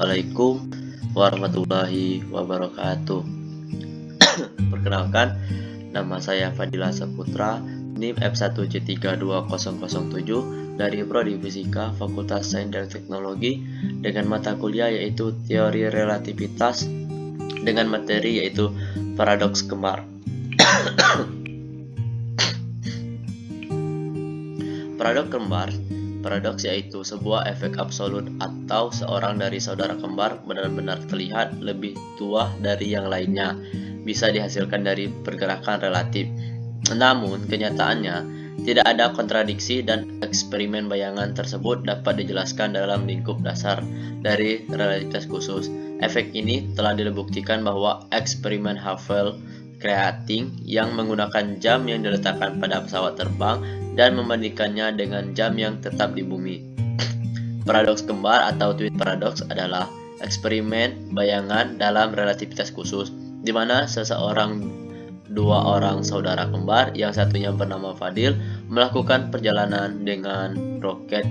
Assalamualaikum warahmatullahi wabarakatuh. Perkenalkan, nama saya Fadila Saputra, NIM F1C32007 dari Prodi Fisika Fakultas Sains dan Teknologi dengan mata kuliah yaitu Teori Relativitas dengan materi yaitu Paradoks Kembar. Paradoks yaitu sebuah efek absolut atau seorang dari saudara kembar benar-benar terlihat lebih tua dari yang lainnya, bisa dihasilkan dari pergerakan relatif. Namun, kenyataannya tidak ada kontradiksi dan eksperimen bayangan tersebut dapat dijelaskan dalam lingkup dasar dari relativitas khusus. Efek ini telah dibuktikan bahwa eksperimen Hubble creating yang menggunakan jam yang diletakkan pada pesawat terbang dan membandingkannya dengan jam yang tetap di bumi. Paradoks kembar atau twin paradox adalah eksperimen bayangan dalam relativitas khusus, di mana dua orang saudara kembar, yang satunya bernama Fadil, melakukan perjalanan dengan roket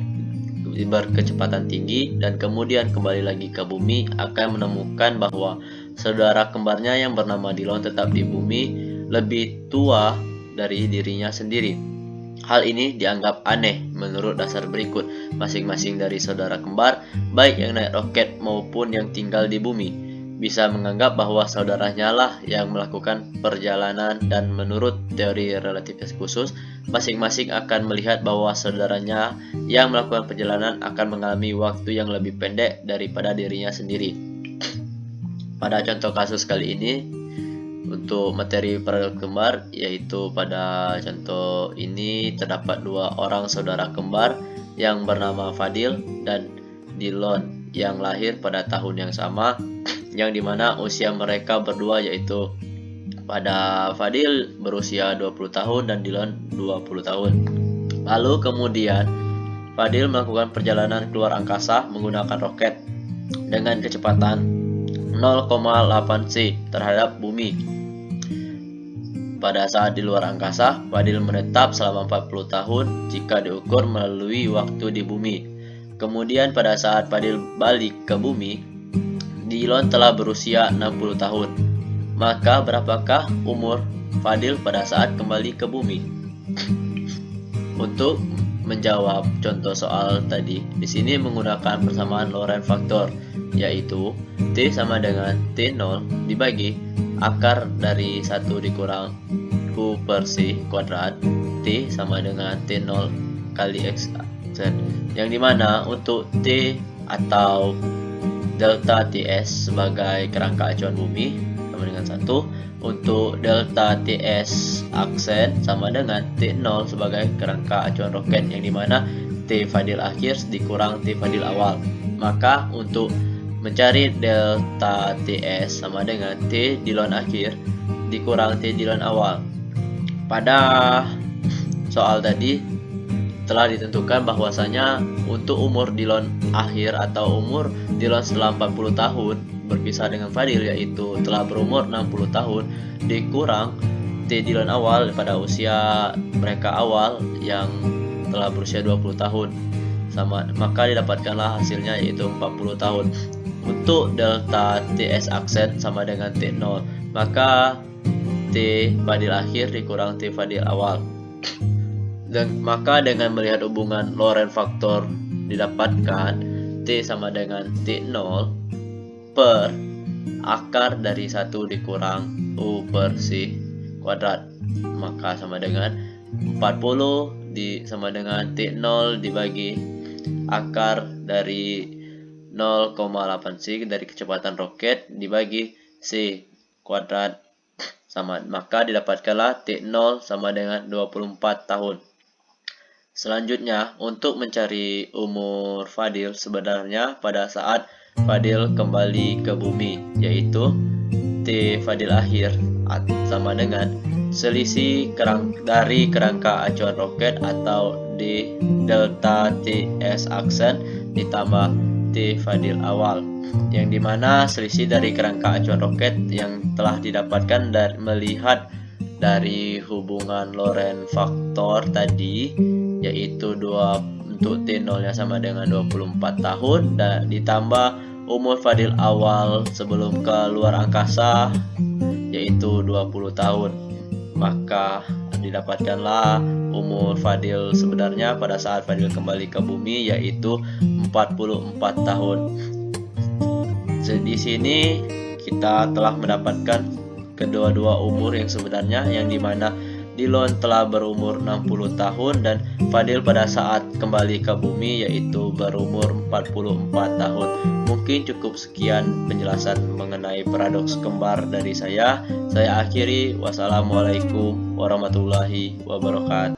berkecepatan tinggi dan kemudian kembali lagi ke bumi akan menemukan bahwa saudara kembarnya yang bernama Dillon tetap di bumi lebih tua dari dirinya sendiri. Hal ini dianggap aneh menurut dasar berikut. Masing-masing dari saudara kembar, baik yang naik roket maupun yang tinggal di bumi, bisa menganggap bahwa saudaranya lah yang melakukan perjalanan, dan menurut teori relativitas khusus, masing-masing akan melihat bahwa saudaranya yang melakukan perjalanan akan mengalami waktu yang lebih pendek daripada dirinya sendiri. Pada contoh kasus kali ini, untuk materi paradoks kembar, yaitu pada contoh ini terdapat dua orang saudara kembar yang bernama Fadil dan Dillon yang lahir pada tahun yang sama, yang dimana usia mereka berdua yaitu pada Fadil berusia 20 tahun dan Dillon 20 tahun. Lalu kemudian Fadil melakukan perjalanan keluar angkasa menggunakan roket dengan kecepatan 0,8 c terhadap bumi. Pada saat di luar angkasa, Fadil menetap selama 40 tahun jika diukur melalui waktu di bumi. Kemudian pada saat Fadil balik ke bumi, Dillon telah berusia 60 tahun. Maka berapakah umur Fadil pada saat kembali ke bumi? Untuk menjawab contoh soal tadi, di sini menggunakan persamaan Lorentz faktor, yaitu T sama dengan T0 dibagi akar dari 1 dikurang U per C kuadrat, T sama dengan T0 kali X Z, yang dimana untuk T atau delta TS sebagai kerangka acuan bumi sama dengan 1, untuk delta TS aksen sama dengan T0 sebagai kerangka acuan roket, yang dimana T Fadil akhir dikurang T Fadil awal. Maka untuk mencari delta TS sama dengan T Dillon akhir dikurang T Dillon awal. Pada soal tadi telah ditentukan bahwasanya untuk umur Dillon akhir atau umur Dillon setelah 40 tahun berpisah dengan Fadil, yaitu telah berumur 60 tahun dikurang T Dillon awal pada usia mereka awal yang telah berusia 20 tahun. Maka didapatkanlah hasilnya yaitu 40 tahun. Untuk delta TS aksen sama dengan T0, maka T Fadil akhir dikurang T Fadil awal. Dan maka dengan melihat hubungan Lorentz faktor didapatkan T sama dengan T0 per akar dari 1 dikurang U per C kuadrat, maka sama dengan 40 sama dengan T0 dibagi akar dari 0,8 c dari kecepatan roket dibagi C kuadrat, maka didapatkanlah T0 sama dengan 24 tahun. Selanjutnya, untuk mencari umur Fadil sebenarnya pada saat Fadil kembali ke bumi, yaitu T Fadil akhir sama dengan selisih dari kerangka acuan roket atau D delta TS aksen ditambah T Fadil awal, yang dimana selisih dari kerangka acuan roket yang telah didapatkan dan melihat dari hubungan Lorentz faktor tadi, yaitu untuk T0 nya sama dengan 24 tahun dan ditambah umur Fadil awal sebelum ke luar angkasa yaitu 20 tahun. Maka didapatkanlah umur Fadil sebenarnya pada saat Fadil kembali ke bumi yaitu 44 tahun. Di sini kita telah mendapatkan kedua-dua umur yang sebenarnya, yang dimana Dillon telah berumur 60 tahun dan Fadil pada saat kembali ke bumi yaitu berumur 44 tahun. Mungkin cukup sekian penjelasan mengenai paradoks kembar dari saya. Saya akhiri. Wassalamualaikum warahmatullahi wabarakatuh.